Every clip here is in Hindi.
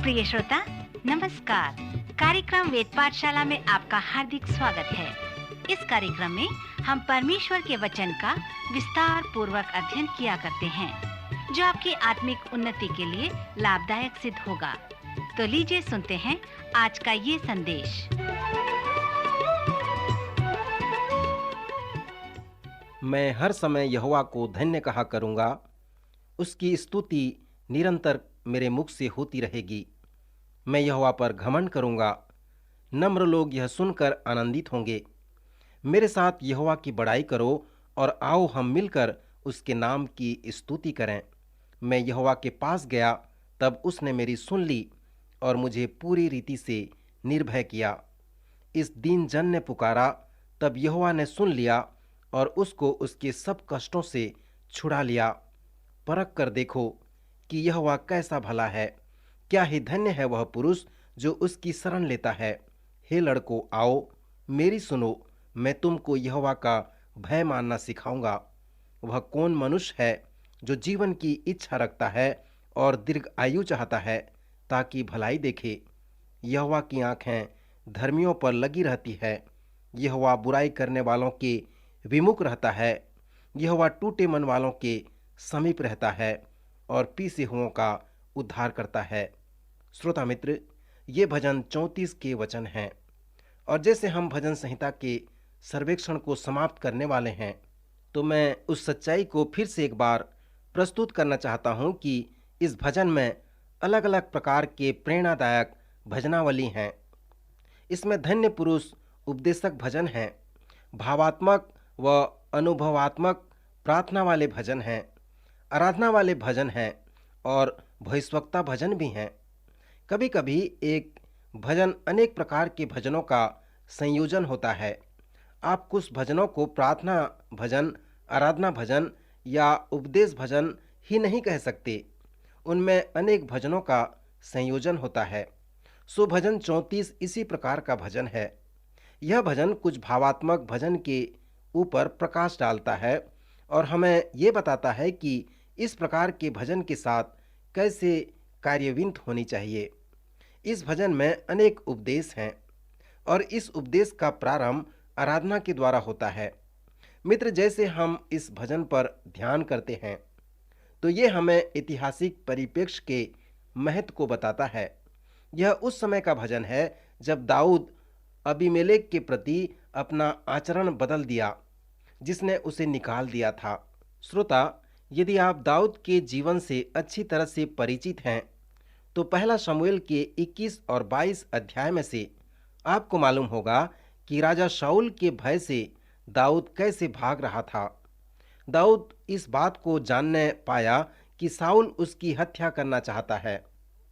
प्रिय श्रोता, नमस्कार। कार्यक्रम वेद पाठशाला में आपका हार्दिक स्वागत है। इस कार्यक्रम में हम परमेश्वर के वचन का विस्तार पूर्वक अध्ययन किया करते हैं, जो आपकी आत्मिक उन्नति के लिए लाभदायक सिद्ध होगा। तो लीजिए सुनते हैं आज का ये संदेश। मैं हर समय यहोवा को धन्य कहा करूँगा, उसकी स्तुति निरंतर मेरे मुख से होती रहेगी। मैं यहोवा पर घमंड करूँगा, नम्र लोग यह सुनकर आनंदित होंगे। मेरे साथ यहोवा की बड़ाई करो और आओ हम मिलकर उसके नाम की स्तुति करें। मैं यहोवा के पास गया, तब उसने मेरी सुन ली और मुझे पूरी रीति से निर्भय किया। इस दीन जन ने पुकारा, तब यहोवा ने सुन लिया और उसको उसके सब कष्टों से छुड़ा लिया। परख कर देखो कि यहोवा कैसा भला है। क्या ही धन्य है वह पुरुष जो उसकी शरण लेता है। हे लड़कों, आओ मेरी सुनो, मैं तुमको यहोवा का भय मानना सिखाऊंगा। वह कौन मनुष्य है जो जीवन की इच्छा रखता है और दीर्घ आयु चाहता है, ताकि भलाई देखे। यहोवा की आँखें धर्मियों पर लगी रहती है। यहोवा बुराई करने वालों के विमुख रहता है। यहोवा टूटे मन वालों के समीप रहता है और पीसे हुओं का उद्धार करता है। श्रोता मित्र, ये भजन 34 के वचन हैं। और जैसे हम भजन संहिता के सर्वेक्षण को समाप्त करने वाले हैं, तो मैं उस सच्चाई को फिर से एक बार प्रस्तुत करना चाहता हूँ कि इस भजन में अलग अलग प्रकार के प्रेरणादायक भजनावली हैं। इसमें धन्य पुरुष उपदेशक भजन हैं, भावात्मक व अनुभवात्मक प्रार्थना वाले भजन हैं, आराधना वाले भजन हैं और भविष्यवक्ता भजन भी हैं। कभी कभी एक भजन अनेक प्रकार के भजनों का संयोजन होता है। आप कुछ भजनों को प्रार्थना भजन, आराधना भजन या उपदेश भजन ही नहीं कह सकते। उनमें अनेक भजनों का संयोजन होता है। सो भजन 34 इसी प्रकार का भजन है। यह भजन कुछ भावात्मक भजन के ऊपर प्रकाश डालता है और हमें ये बताता है कि इस प्रकार के भजन के साथ कैसे कार्यविंत होनी चाहिए। इस भजन में अनेक उपदेश हैं और इस उपदेश का प्रारंभ आराधना के द्वारा होता है। मित्र, जैसे हम इस भजन पर ध्यान करते हैं तो ये हमें ऐतिहासिक परिप्रेक्ष्य के महत्व को बताता है। यह उस समय का भजन है जब दाऊद अबीमेलेक के प्रति अपना आचरण बदल दिया, जिसने उसे निकाल दिया था। श्रोता, यदि आप दाऊद के जीवन से अच्छी तरह से परिचित हैं तो पहला शमूएल के 21 और 22 अध्याय में से आपको मालूम होगा कि राजा शाऊल के भय से दाऊद कैसे भाग रहा था। दाऊद इस बात को जानने पाया कि शाऊल उसकी हत्या करना चाहता है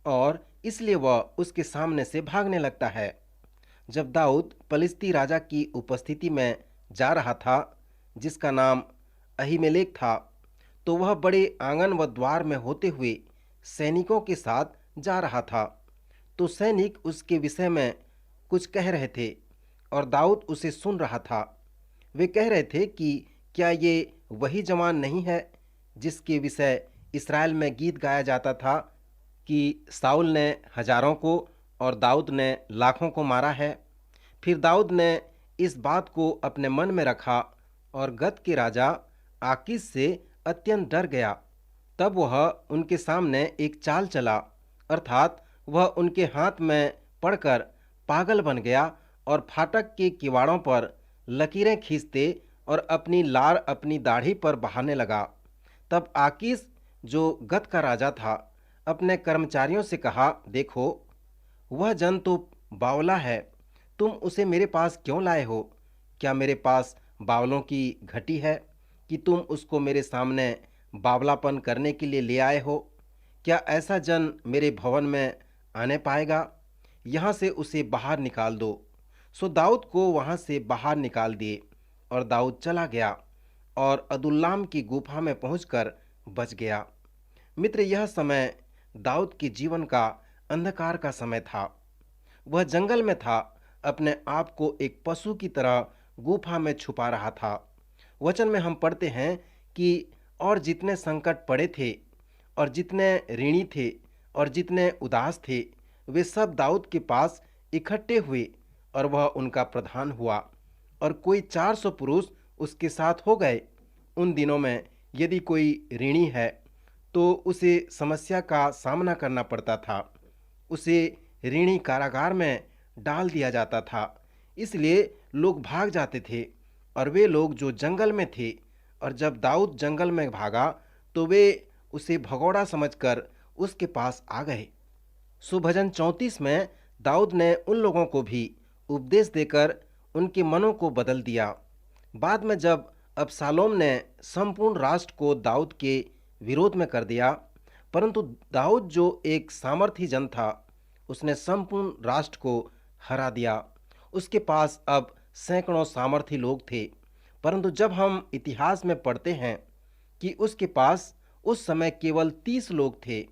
और इसलिए वह उसके सामने से भागने लगता है। जब दाऊद पलिश्ती राजा की उपस्थिति में जा रहा था, जिसका नाम अहीमेलेक था, तो वह बड़े आंगन व द्वार में होते हुए सैनिकों के साथ जा रहा था। तो सैनिक उसके विषय में कुछ कह रहे थे और दाऊद उसे सुन रहा था। वे कह रहे थे कि क्या ये वही जवान नहीं है जिसके विषय इस्राएल में गीत गाया जाता था कि शाऊल ने हजारों को और दाऊद ने लाखों को मारा है। फिर दाऊद ने इस बात को अपने मन में रखा और गत के राजा आकीश से अत्यंत डर गया। तब वह उनके सामने एक चाल चला, अर्थात वह उनके हाथ में पड़कर पागल बन गया और फाटक के किवाड़ों पर लकीरें खींचते और अपनी लार अपनी दाढ़ी पर बहाने लगा। तब आकीश, जो गत का राजा था, अपने कर्मचारियों से कहा, देखो, वह जन तो बावला है, तुम उसे मेरे पास क्यों लाए हो? क्या मेरे पास बावलों की घटी है कि तुम उसको मेरे सामने बावलापन करने के लिए ले आए हो? क्या ऐसा जन मेरे भवन में आने पाएगा? यहाँ से उसे बाहर निकाल दो। सो दाऊद को वहाँ से बाहर निकाल दिए और दाऊद चला गया और अदुल्लाम की गुफा में पहुंचकर बच गया। मित्र, यह समय दाऊद के जीवन का अंधकार का समय था। वह जंगल में था, अपने आप को एक पशु की तरह गुफा में छुपा रहा था। वचन में हम पढ़ते हैं कि और जितने संकट पड़े थे और जितने ऋणी थे और जितने उदास थे, वे सब दाऊद के पास इकट्ठे हुए और वह उनका प्रधान हुआ और कोई 400 पुरुष उसके साथ हो गए। उन दिनों में यदि कोई ऋणी है तो उसे समस्या का सामना करना पड़ता था। उसे ऋणी कारागार में डाल दिया जाता था, इसलिए लोग भाग जाते थे। और वे लोग जो जंगल में थे, और जब दाऊद जंगल में भागा तो वे उसे भगोड़ा समझकर उसके पास आ गए। सो भजन 34 में दाऊद ने उन लोगों को भी उपदेश देकर उनके मनों को बदल दिया। बाद में जब अबशालोम ने संपूर्ण राष्ट्र को दाऊद के विरोध में कर दिया, परंतु दाऊद जो एक सामर्थी जन था, उसने संपूर्ण राष्ट्र को हरा दिया। उसके पास अब सैकड़ों सामर्थी लोग थे, परंतु जब हम इतिहास में पढ़ते हैं कि उसके पास उस समय केवल 30 लोग थे।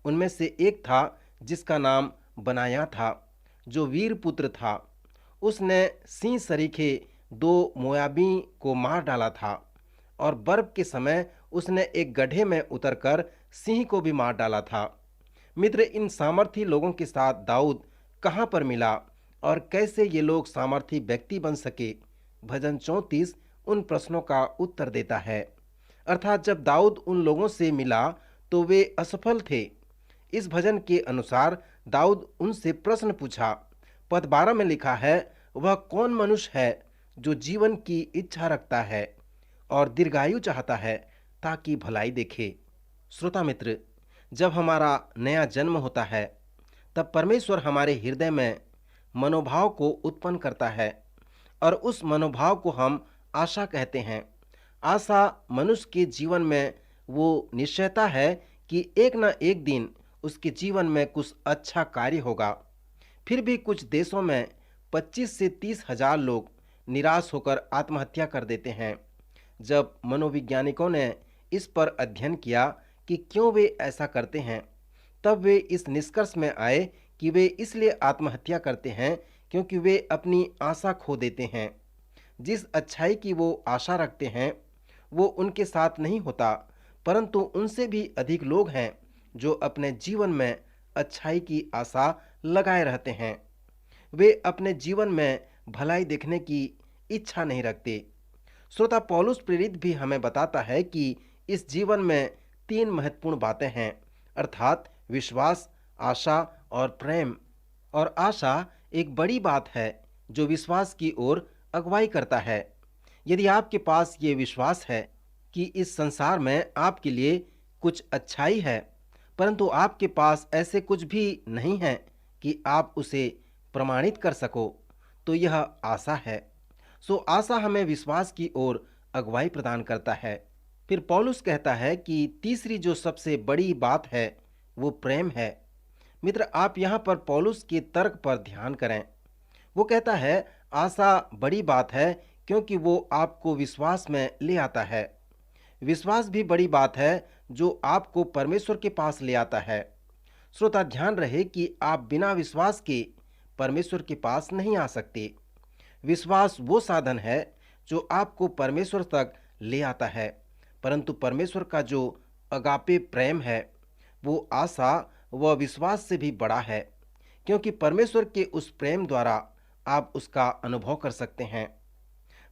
उनमें से एक था जिसका नाम बनाया था, जो वीर पुत्र था। उसने सिंह सरीखे 2 मोयाबी को मार डाला था, और बर्फ के समय उसने एक गड्ढे में उतरकर सिंह को भी मार डाला था। मित्र, इन सामर्थी लोगों के साथ दाऊद कहाँ पर मिला और कैसे ये लोग सामर्थी व्यक्ति बन सके? भजन 34 उन प्रश्नों का उत्तर देता है। अर्थात जब दाऊद उन लोगों से मिला तो वे असफल थे। इस भजन के अनुसार दाऊद उनसे प्रश्न पूछा। पद 12 में लिखा है, वह कौन मनुष्य है जो जीवन की इच्छा रखता है और दीर्घायु चाहता है ताकि भलाई देखे। श्रोता मित्र, जब हमारा नया जन्म होता है तब परमेश्वर हमारे हृदय में मनोभाव को उत्पन्न करता है, और उस मनोभाव को हम आशा कहते हैं। आशा मनुष्य के जीवन में वो निश्चयता है कि एक न एक दिन उसके जीवन में कुछ अच्छा कार्य होगा। फिर भी कुछ देशों में 25 से 30 हजार लोग निराश होकर आत्महत्या कर देते हैं। जब मनोवैज्ञानिकों ने इस पर अध्ययन किया कि क्यों वे ऐसा करते हैं, तब वे इस निष्कर्ष में आए कि वे इसलिए आत्महत्या करते हैं क्योंकि वे अपनी आशा खो देते हैं। जिस अच्छाई की वो आशा रखते हैं वो उनके साथ नहीं होता, परंतु उनसे भी अधिक लोग हैं जो अपने जीवन में अच्छाई की आशा लगाए रहते हैं। वे अपने जीवन में भलाई देखने की इच्छा नहीं रखते। श्रोता, पौलुस प्रेरित भी हमें बताता है कि इस जीवन में 3 महत्वपूर्ण बातें हैं, अर्थात विश्वास, आशा और प्रेम। और आशा एक बड़ी बात है जो विश्वास की ओर अगुवाई करता है। यदि आपके पास ये विश्वास है कि इस संसार में आपके लिए कुछ अच्छाई है, परंतु आपके पास ऐसे कुछ भी नहीं है कि आप उसे प्रमाणित कर सको, तो यह आशा है। सो आशा हमें विश्वास की ओर अगुवाई प्रदान करता है। फिर पौलुस कहता है कि तीसरी जो सबसे बड़ी बात है वो प्रेम है। मित्र, आप यहाँ पर पौलुस के तर्क पर ध्यान करें। वो कहता है आशा बड़ी बात है क्योंकि वो आपको विश्वास में ले आता है। विश्वास भी बड़ी बात है जो आपको परमेश्वर के पास ले आता है। श्रोता, ध्यान रहे कि आप बिना विश्वास के परमेश्वर के पास नहीं आ सकते। विश्वास वो साधन है जो आपको परमेश्वर तक ले आता है, परंतु परमेश्वर का जो अगापे प्रेम है वो आशा व विश्वास से भी बड़ा है, क्योंकि परमेश्वर के उस प्रेम द्वारा आप उसका अनुभव कर सकते हैं।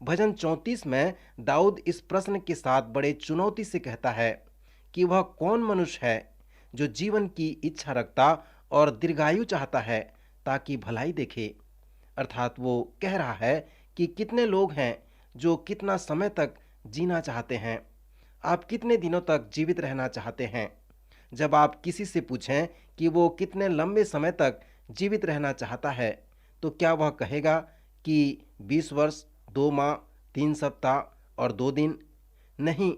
भजन 34 में दाऊद इस प्रश्न के साथ बड़े चुनौती से कहता है कि वह कौन मनुष्य है जो जीवन की इच्छा रखता और दीर्घायु चाहता है ताकि भलाई देखे। अर्थात वो कह रहा है कि कितने लोग हैं जो कितना समय तक जीना चाहते हैं। आप कितने दिनों तक जीवित रहना चाहते हैं? जब आप किसी से पूछें कि वो कितने लंबे समय तक जीवित रहना चाहता है, तो क्या वह कहेगा कि 20 वर्ष, 2 माह, 3 सप्ताह और 2 दिन? नहीं,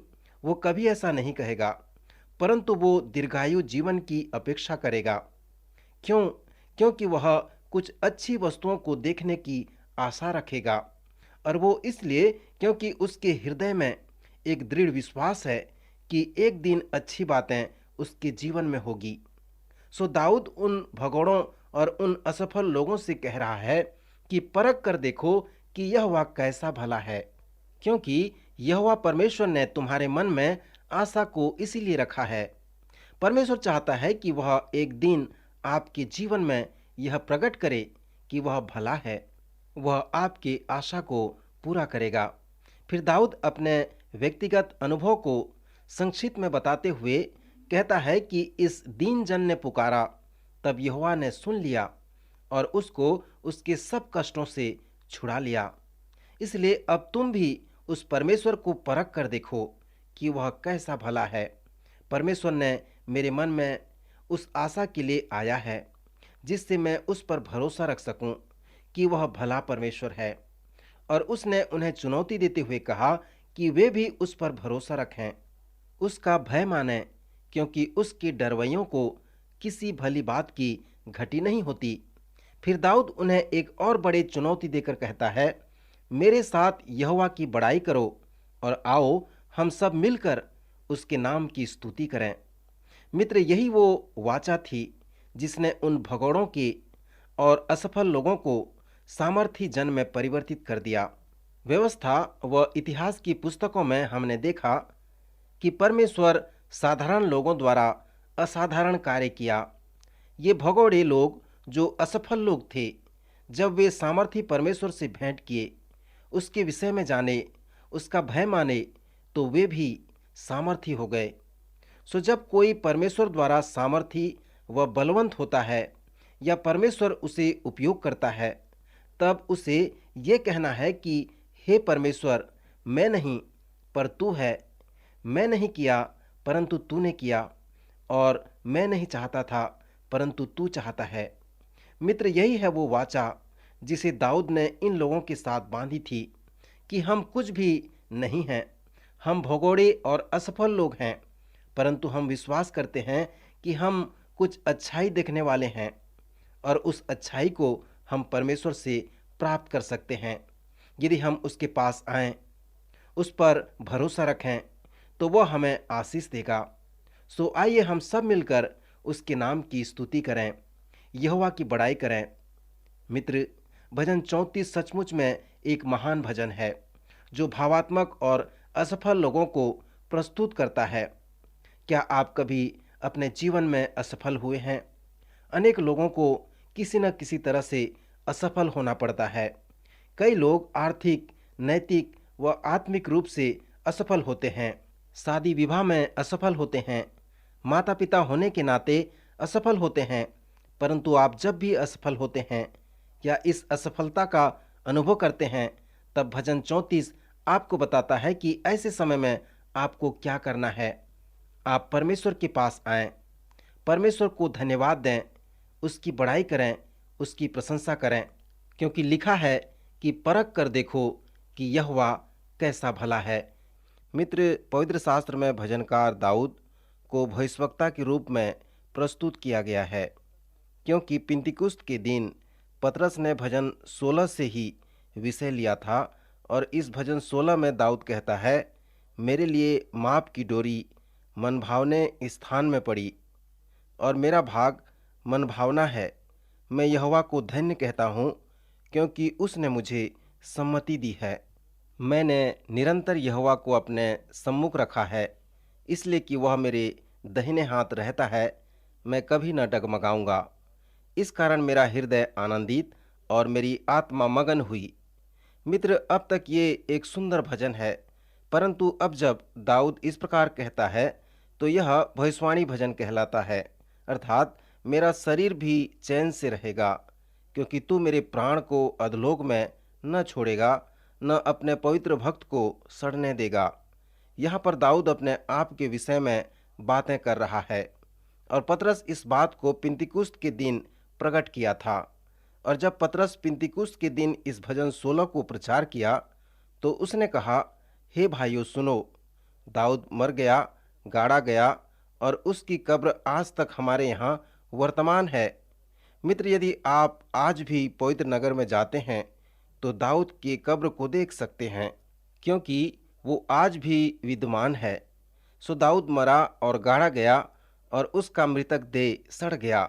वो कभी ऐसा नहीं कहेगा, परंतु वो दीर्घायु जीवन की अपेक्षा करेगा। क्यों? क्योंकि वह कुछ अच्छी वस्तुओं को देखने की आशा रखेगा, और वो इसलिए क्योंकि उसके हृदय में एक दृढ़ विश्वास है कि एक दिन अच्छी बातें उसके जीवन में होगी। सो दाऊद उन भगोड़ों और उन असफल लोगों से कह रहा है कि परख कर देखो कि यहोवा कैसा भला है, क्योंकि यहोवा परमेश्वर ने तुम्हारे मन में आशा को इसीलिए रखा है। परमेश्वर चाहता है कि वह एक दिन आपके जीवन में यह प्रकट करे कि वह भला है, वह आपकी आशा को पूरा करेगा। फिर दाऊद अपने व्यक्तिगत अनुभव को संक्षिप्त में बताते हुए कहता है कि इस दीन जन ने पुकारा, तब यहोवा ने सुन लिया और उसको उसके सब कष्टों से छुड़ा लिया। इसलिए अब तुम भी उस परमेश्वर को परख कर देखो कि वह कैसा भला है। परमेश्वर ने मेरे मन में उस आशा के लिए आया है जिससे मैं उस पर भरोसा रख सकूं कि वह भला परमेश्वर है। और उसने उन्हें चुनौती देते हुए कहा कि वे भी उस पर भरोसा रखें, उसका भय मानें, क्योंकि उसके डरवैयों को किसी भली बात की घटी नहीं होती। फिर दाऊद उन्हें एक और बड़ी चुनौती देकर कहता है, मेरे साथ यहोवा की बड़ाई करो और आओ हम सब मिलकर उसके नाम की स्तुति करें। मित्र, यही वो वाचा थी जिसने उन भगोड़ों के और असफल लोगों को सामर्थी जन में परिवर्तित कर दिया। व्यवस्था व इतिहास की पुस्तकों में हमने देखा कि परमेश्वर साधारण लोगों द्वारा असाधारण कार्य किया। ये भगोड़े लोग जो असफल लोग थे, जब वे सामर्थी परमेश्वर से भेंट किए, उसके विषय में जाने, उसका भय माने, तो वे भी सामर्थी हो गए। सो जब कोई परमेश्वर द्वारा सामर्थी व बलवंत होता है या परमेश्वर उसे उपयोग करता है, तब उसे ये कहना है कि हे परमेश्वर, मैं नहीं पर तू है, मैं नहीं किया परंतु तूने किया, और मैं नहीं चाहता था परंतु तू चाहता है। मित्र, यही है वो वाचा जिसे दाऊद ने इन लोगों के साथ बांधी थी कि हम कुछ भी नहीं हैं, हम भगोड़े और असफल लोग हैं, परंतु हम विश्वास करते हैं कि हम कुछ अच्छाई देखने वाले हैं और उस अच्छाई को हम परमेश्वर से प्राप्त कर सकते हैं यदि हम उसके पास आएं, उस पर भरोसा रखें, तो वह हमें आशीष देगा। सो आइए हम सब मिलकर उसके नाम की स्तुति करें, यहोवा की बड़ाई करें। मित्र, भजन 34 सचमुच में एक महान भजन है जो भावात्मक और असफल लोगों को प्रस्तुत करता है। क्या आप कभी अपने जीवन में असफल हुए हैं? अनेक लोगों को किसी न किसी तरह से असफल होना पड़ता है। कई लोग आर्थिक, नैतिक व आत्मिक रूप से असफल होते हैं, शादी विवाह में असफल होते हैं, माता पिता होने के नाते असफल होते हैं। परंतु आप जब भी असफल होते हैं या इस असफलता का अनुभव करते हैं, तब भजन 34 आपको बताता है कि ऐसे समय में आपको क्या करना है। आप परमेश्वर के पास आएं, परमेश्वर को धन्यवाद दें, उसकी बड़ाई करें, उसकी प्रशंसा करें, क्योंकि लिखा है कि परख कर देखो कि यहोवा कैसा भला है। मित्र, पवित्र शास्त्र में भजनकार दाऊद को भविष्यवक्ता के रूप में प्रस्तुत किया गया है, क्योंकि पिंतीकुस्त के दिन पतरस ने भजन 16 से ही विषय लिया था। और इस भजन 16 में दाऊद कहता है, मेरे लिए माप की डोरी मनभावने स्थान में पड़ी और मेरा भाग मनभावना है। मैं यहोवा को धन्य कहता हूँ, क्योंकि उसने मुझे सम्मति दी है। मैंने निरंतर यहोवा को अपने सम्मुख रखा है, इसलिए कि वह मेरे दाहिने हाथ रहता है, मैं कभी न डगमगाऊंगा। इस कारण मेरा हृदय आनंदित और मेरी आत्मा मगन हुई। मित्र, अब तक ये एक सुंदर भजन है, परंतु अब जब दाऊद इस प्रकार कहता है तो यह भविष्यवाणी भजन कहलाता है, अर्थात मेरा शरीर भी चैन से रहेगा, क्योंकि तू मेरे प्राण को अधलोक में न छोड़ेगा, न अपने पवित्र भक्त को सड़ने देगा। यहाँ पर दाऊद अपने आप के विषय में बातें कर रहा है और पतरस इस बात को पिंतीकुस्त के दिन प्रकट किया था। और जब पतरस पिंतीकुस्त के दिन इस भजन 16 को प्रचार किया तो उसने कहा, हे भाइयों सुनो, दाऊद मर गया, गाड़ा गया और उसकी कब्र आज तक हमारे यहाँ वर्तमान है। मित्र, यदि आप आज भी पवित्र नगर में जाते हैं तो दाऊद की कब्र को देख सकते हैं, क्योंकि वो आज भी विद्यमान है। सो दाऊद मरा और गाड़ा गया और उसका मृतक देह सड़ गया।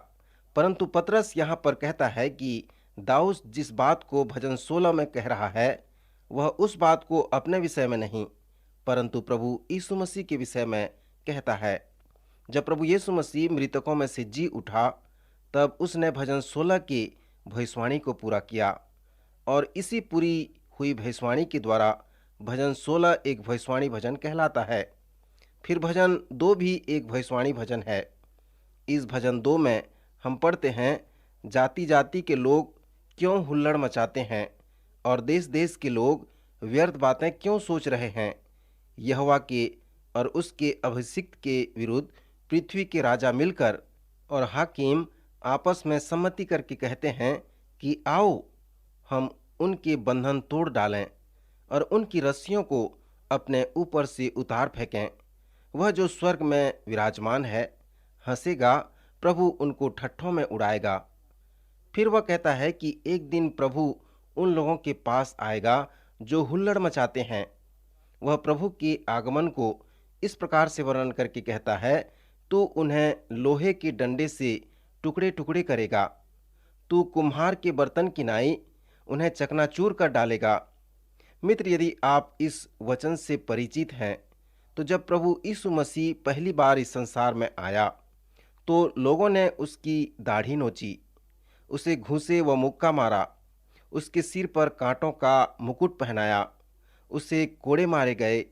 परंतु पतरस यहाँ पर कहता है कि दाऊद जिस बात को भजन 16 में कह रहा है, वह उस बात को अपने विषय में नहीं, परंतु प्रभु यीशु मसीह के विषय में कहता है। जब प्रभु यीशु मसीह मृतकों में से जी उठा, तब उसने भजन 16 की भविष्यवाणी को पूरा किया और इसी पूरी हुई भविष्यवाणी के द्वारा भजन 16 एक भविष्यवाणी भजन कहलाता है। फिर भजन 2 भी एक भविष्यवाणी भजन है। इस भजन 2 में हम पढ़ते हैं, जाति जाति के लोग क्यों हुल्लड़ मचाते हैं और देश देश के लोग व्यर्थ बातें क्यों सोच रहे हैं। यहोवा के और उसके अभिषिक्त के विरुद्ध पृथ्वी के राजा मिलकर और हाकिम आपस में सम्मति करके कहते हैं कि आओ हम उनके बंधन तोड़ डालें और उनकी रस्सियों को अपने ऊपर से उतार फेंकें। वह जो स्वर्ग में विराजमान है हंसेगा, प्रभु उनको ठट्ठों में उड़ाएगा। फिर वह कहता है कि एक दिन प्रभु उन लोगों के पास आएगा जो हुल्लड़ मचाते हैं। वह प्रभु के आगमन को इस प्रकार से वर्णन करके कहता है, तू उन्हें लोहे के डंडे से टुकड़े टुकड़े करेगा, तू कुम्हार के बर्तन की नाई उन्हें चकनाचूर कर डालेगा। मित्र, यदि आप इस वचन से परिचित हैं तो जब प्रभु यीशु मसीह पहली बार इस संसार में आया तो लोगों ने उसकी दाढ़ी नोची, उसे घूंसे व मुक्का मारा, उसके सिर पर कांटों का मुकुट पहनाया, उसे कोड़े मारे गए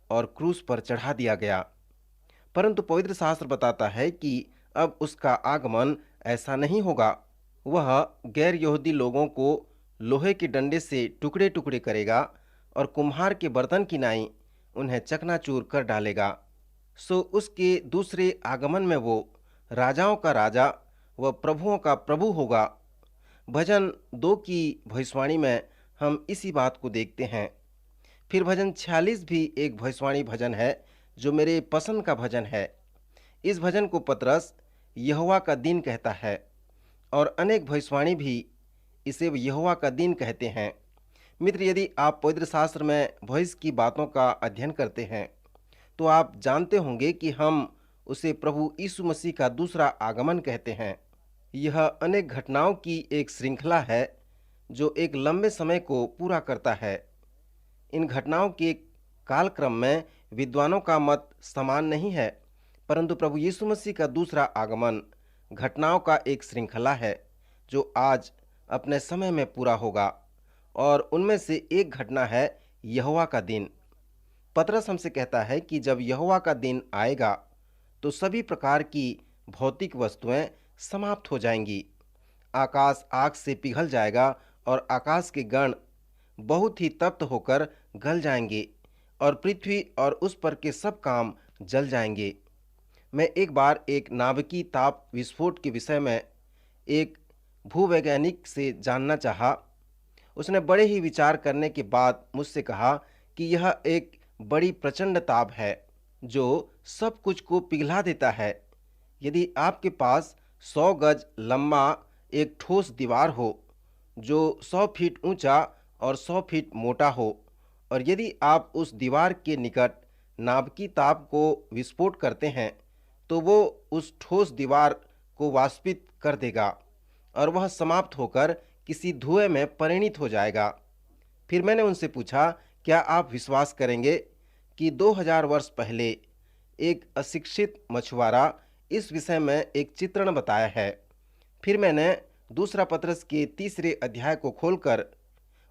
और क्रूस पर चढ़ा दिया गया। परंतु पवित्र शास्त्र बताता है कि अब उसका आगमन ऐसा नहीं होगा। वह गैर यहूदी लोगों को लोहे के डंडे से टुकड़े टुकड़े करेगा और कुम्हार के बर्तन की नाई उन्हें चकनाचूर कर डालेगा। सो उसके दूसरे आगमन में वो राजाओं का राजा व प्रभुओं का प्रभु होगा। भजन 2 की भविष्यवाणी में हम इसी बात को देखते हैं। फिर भजन 46 भी एक भविष्यवाणी भजन है जो मेरे पसंद का भजन है। इस भजन को पतरस यहोवा का दिन कहता है और अनेक भविष्यवाणी भी इसे यहोवा का दिन कहते हैं। मित्र, यदि आप पवित्र शास्त्र में भविष्य की बातों का अध्ययन करते हैं तो आप जानते होंगे कि हम उसे प्रभु यीशु मसीह का दूसरा आगमन कहते हैं। यह अनेक घटनाओं की एक श्रृंखला है जो एक लंबे समय को पूरा करता है। इन घटनाओं के कालक्रम में विद्वानों का मत समान नहीं है, परंतु प्रभु यीशु मसीह का दूसरा आगमन घटनाओं का एक श्रृंखला है जो आज अपने समय में पूरा होगा और उनमें से एक घटना है यहोवा का दिन। पतरस हमसे कहता है कि जब यहोवा का दिन आएगा तो सभी प्रकार की भौतिक वस्तुएं समाप्त हो जाएंगी। आकाश आग से पिघल जाएगा और आकाश के गण बहुत ही तप्त होकर गल जाएंगे और पृथ्वी और उस पर के सब काम जल जाएंगे। मैं एक बार एक नाभिकीय ताप विस्फोट के विषय में एक भूवैज्ञानिक से जानना चाहा। उसने बड़े ही विचार करने के बाद मुझसे कहा कि यह एक बड़ी प्रचंड ताप है जो सब कुछ को पिघला देता है। यदि आपके पास 100 गज लंबा एक ठोस दीवार हो जो 100 फीट ऊंचा और 100 फीट मोटा हो और यदि आप उस दीवार के निकट नाभिकीय ताप को विस्फोट करते हैं तो वो उस ठोस दीवार को वाष्पित कर देगा और वह समाप्त होकर किसी धुएं में परिणित हो जाएगा। फिर मैंने उनसे पूछा, क्या आप विश्वास करेंगे कि 2000 वर्ष पहले एक अशिक्षित मछुआरा इस विषय में एक चित्रण बताया है। फिर मैंने दूसरा पतरस के 3 अध्याय को खोलकर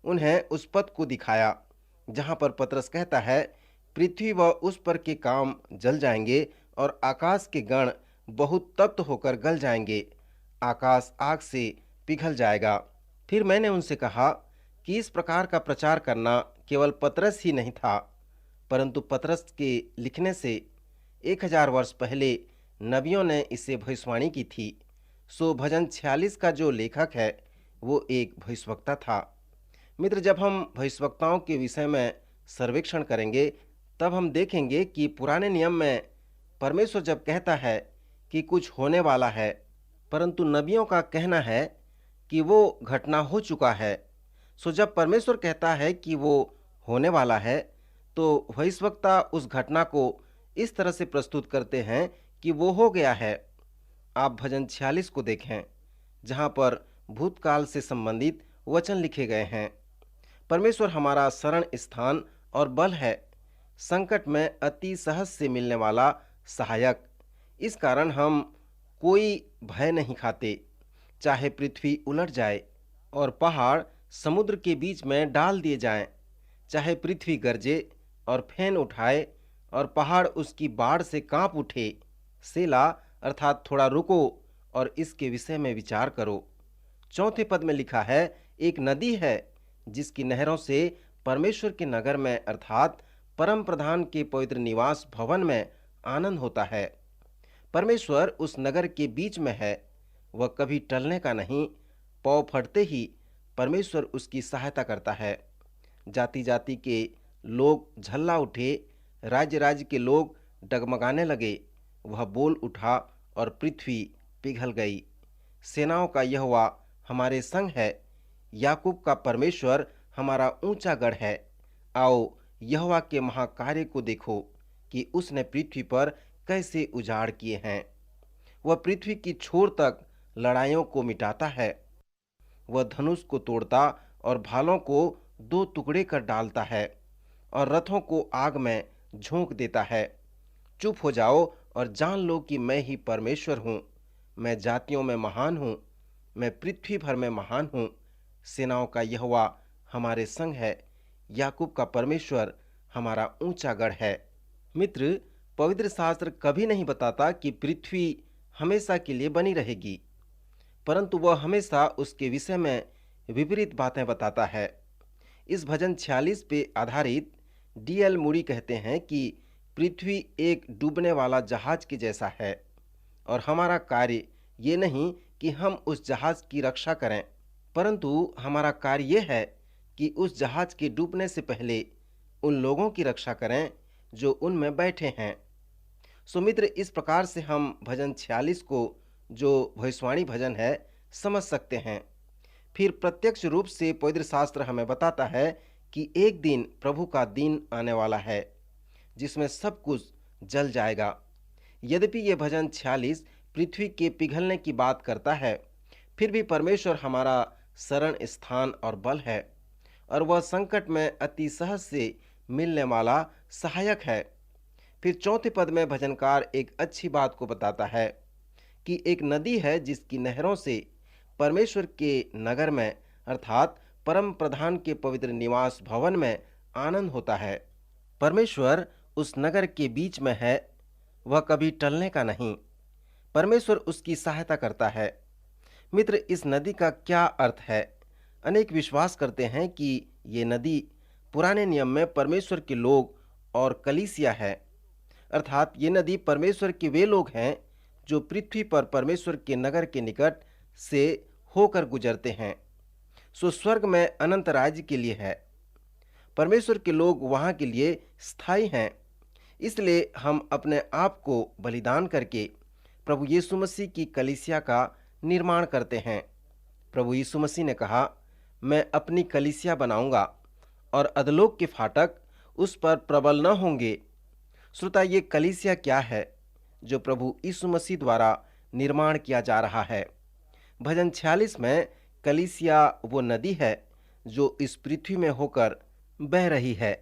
उन्हें उस पद को दिखाया जहां पर पतरस कहता है, पृथ्वी व उस पर के काम जल जाएंगे और आकाश के गण बहुत तप्त होकर गल जाएंगे, आकाश आग से पिघल जाएगा। फिर मैंने उनसे कहा कि इस प्रकार का प्रचार करना केवल पतरस ही नहीं था, परंतु पतरस के लिखने से 1000 वर्ष पहले नबियों ने इसे भविष्यवाणी की थी। सो भजन 46 का जो लेखक है वो एक भविष्यवक्ता था। मित्र, जब हम भविष्यवक्ताओं के विषय में सर्वेक्षण करेंगे तब हम देखेंगे कि पुराने नियम में परमेश्वर जब कहता है कि कुछ होने वाला है, परंतु नबियों का कहना है कि वो घटना हो चुका है। सो जब परमेश्वर कहता है कि वो होने वाला है तो भविष्यवक्ता उस घटना को इस तरह से प्रस्तुत करते हैं कि वो हो गया है। आप भजन 46 को देखें जहाँ पर भूतकाल से संबंधित वचन लिखे गए हैं। परमेश्वर हमारा शरण स्थान और बल है, संकट में अति सहज से मिलने वाला सहायक। इस कारण हम कोई भय नहीं खाते। चाहे पृथ्वी उलट जाए और पहाड़ समुद्र के बीच में डाल दिए जाएं, चाहे पृथ्वी गरजे और फेन उठाए और पहाड़ उसकी बाढ़ से कांप उठे। सेला अर्थात थोड़ा रुको और इसके विषय में विचार करो। चौथे पद में लिखा है, एक नदी है जिसकी नहरों से परमेश्वर के नगर में अर्थात परम प्रधान के पवित्र निवास भवन में आनंद होता है। परमेश्वर उस नगर के बीच में है, वह कभी टलने का नहीं। पौ फटते ही परमेश्वर उसकी सहायता करता है। जाति जाति के लोग झल्ला उठे, राज्य राज्य के लोग डगमगाने लगे। वह बोल उठा और पृथ्वी पिघल गई। सेनाओं का यहोवा हमारे संग है, याकूब का परमेश्वर हमारा ऊंचा गढ़ है। आओ यहोवा के महाकार्य को देखो कि उसने पृथ्वी पर कैसे उजाड़ किए हैं। वह पृथ्वी की छोर तक लड़ाइयों को मिटाता है। वह धनुष को तोड़ता और भालों को दो टुकड़े कर डालता है और रथों को आग में झोंक देता है। चुप हो जाओ और जान लो कि मैं ही परमेश्वर हूँ। मैं जातियों में महान हूँ, मैं पृथ्वी भर में महान हूँ। सेनाओं का यहोवा हमारे संग है, याकूब का परमेश्वर हमारा ऊंचा गढ़ है। मित्र, पवित्र शास्त्र कभी नहीं बताता कि पृथ्वी हमेशा के लिए बनी रहेगी, परंतु वह हमेशा उसके विषय में विपरीत बातें बताता है। इस भजन 46 पे आधारित D.L. मूडी कहते हैं कि पृथ्वी एक डूबने वाला जहाज के जैसा है और हमारा कार्य ये नहीं कि हम उस जहाज की रक्षा करें, परंतु हमारा कार्य ये है कि उस जहाज के डूबने से पहले उन लोगों की रक्षा करें जो उनमें बैठे हैं। सो मित्र, इस प्रकार से हम भजन 46 को, जो भविष्यवाणी भजन है, समझ सकते हैं। फिर प्रत्यक्ष रूप से पवित्र शास्त्र हमें बताता है कि एक दिन प्रभु का दिन आने वाला है जिसमें सब कुछ जल जाएगा। यद्यपि ये भजन 46 पृथ्वी के पिघलने की बात करता है, फिर भी परमेश्वर हमारा शरण स्थान और बल है और वह संकट में अति सहज से मिलने वाला सहायक है। फिर चौथे पद में भजनकार एक अच्छी बात को बताता है कि एक नदी है जिसकी नहरों से परमेश्वर के नगर में अर्थात परम प्रधान के पवित्र निवास भवन में आनंद होता है। परमेश्वर उस नगर के बीच में है, वह कभी टलने का नहीं। परमेश्वर उसकी सहायता करता है। मित्र, इस नदी का क्या अर्थ है? अनेक विश्वास करते हैं कि ये नदी पुराने नियम में परमेश्वर के लोग और कलीसिया है, अर्थात ये नदी परमेश्वर के वे लोग हैं जो पृथ्वी पर परमेश्वर के नगर के निकट से होकर गुजरते हैं। सो स्वर्ग में अनंत राज्य के लिए है। परमेश्वर के लोग वहाँ के लिए स्थायी हैं। इसलिए हम अपने आप को बलिदान करके प्रभु यीशु मसीह की कलीसिया का निर्माण करते हैं। प्रभु यीशु मसीह ने कहा, मैं अपनी कलीसिया बनाऊंगा और अधोलोक के फाटक उस पर प्रबल न होंगे। श्रोता, ये कलीसिया क्या है जो प्रभु यीशु मसीह द्वारा निर्माण किया जा रहा है? भजन 46 में कलीसिया वो नदी है जो इस पृथ्वी में होकर बह रही है।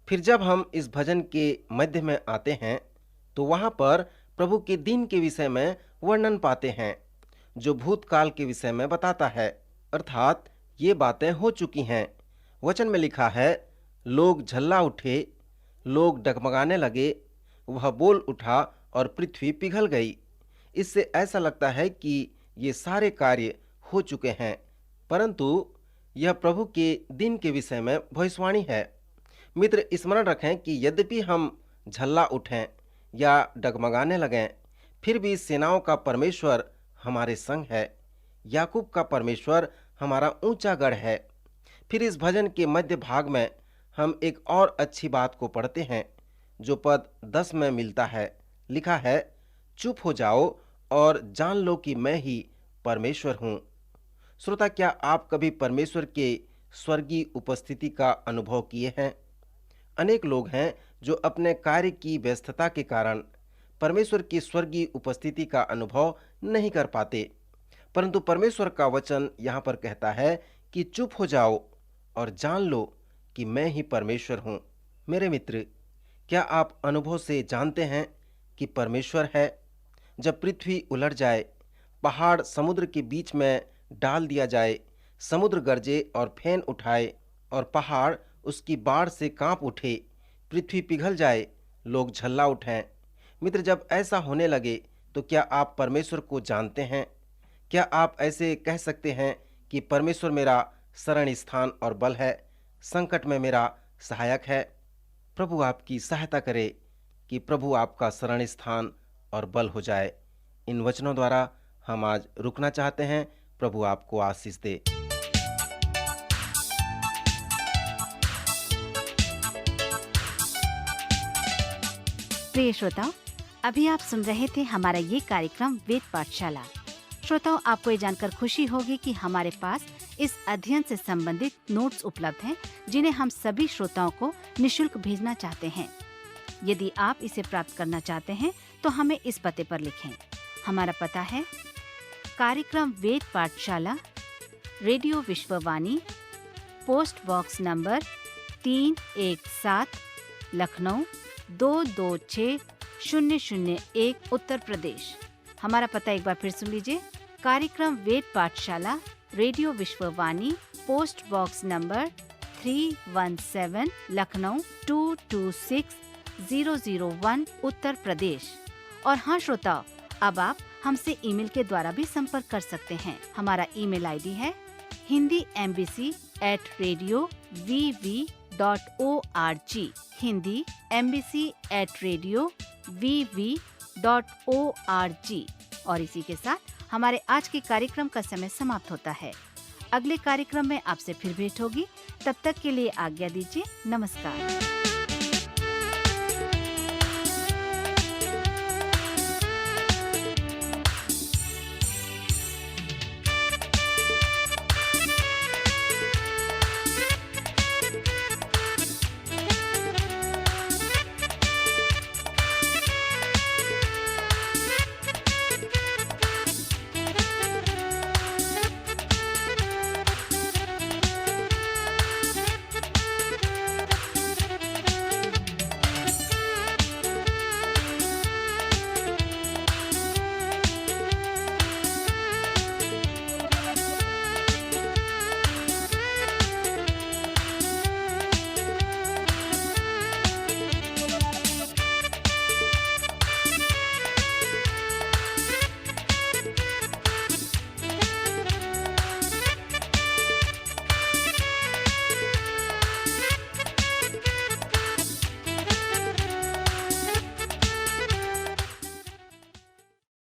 फिर जब हम इस भजन के मध्य में आते हैं तो वहाँ पर प्रभु के दिन के विषय में वर्णन पाते हैं जो भूतकाल के विषय में बताता है, अर्थात ये बातें हो चुकी हैं। वचन में लिखा है, लोग झल्ला उठे, लोग डगमगाने लगे, वह बोल उठा और पृथ्वी पिघल गई। इससे ऐसा लगता है कि ये सारे कार्य हो चुके हैं, परंतु यह प्रभु के दिन के विषय में भविष्यवाणी है। मित्र, स्मरण रखें कि यद्यपि हम झल्ला उठें या डगमगाने लगें, फिर भी सेनाओं का परमेश्वर हमारे संग है, याकूब का परमेश्वर हमारा ऊंचा गढ़ है। फिर इस भजन के मध्य भाग में हम एक और अच्छी बात को पढ़ते हैं जो पद 10 में मिलता है। लिखा है, चुप हो जाओ और जान लो कि मैं ही परमेश्वर हूँ। श्रोता, क्या आप कभी परमेश्वर के स्वर्गीय उपस्थिति का अनुभव किए हैं? अनेक लोग हैं जो अपने कार्य की व्यस्तता के कारण परमेश्वर की स्वर्गीय उपस्थिति का अनुभव नहीं कर पाते, परंतु परमेश्वर का वचन यहाँ पर कहता है कि चुप हो जाओ और जान लो कि मैं ही परमेश्वर हूँ। मेरे मित्र, क्या आप अनुभव से जानते हैं कि परमेश्वर है? जब पृथ्वी उलट जाए पहाड़ समुद्र के बीच में डाल दिया जाए, समुद्र गरजे और फेन उठाए और पहाड़ उसकी बाढ़ से कांप उठे, पृथ्वी पिघल जाए, लोग झल्ला उठें। मित्र, जब ऐसा होने लगे तो क्या आप परमेश्वर को जानते हैं? क्या आप ऐसे कह सकते हैं कि परमेश्वर मेरा शरण स्थान और बल है, संकट में मेरा सहायक है? प्रभु आपकी सहायता करे कि प्रभु आपका शरण स्थान और बल हो जाए। इन वचनों द्वारा हम आज रुकना चाहते हैं। प्रभु आपको आशीष दे। प्रिय श्रोताओं, अभी आप सुन रहे थे हमारा ये कार्यक्रम वेद पाठशाला। श्रोताओं, आपको ये जानकर खुशी होगी कि हमारे पास इस अध्ययन से संबंधित नोट्स उपलब्ध हैं, जिन्हें हम सभी श्रोताओं को निशुल्क भेजना चाहते हैं। यदि आप इसे प्राप्त करना चाहते हैं तो हमें इस पते पर लिखें। हमारा पता है कार्यक्रम Ved Pathshala, radio Vishwavani, post box number 317, Lucknow 226001, Uttar Pradesh. हमारा पता एक बार फिर सुन लीजिए। कार्यक्रम Ved Pathshala, radio Vishwavani, post box number 317, Lucknow 226001, Uttar Pradesh. और हाँ श्रोताओ, अब आप हमसे ईमेल के द्वारा भी संपर्क कर सकते हैं। हमारा ईमेल आईडी है hindiembassy@radiovv.org, hindiembassy@radiovv.org। और इसी के साथ हमारे आज के कार्यक्रम का समय समाप्त होता है। अगले कार्यक्रम में आपसे फिर भेंट होगी। तब तक के लिए आज्ञा दीजिए। नमस्कार।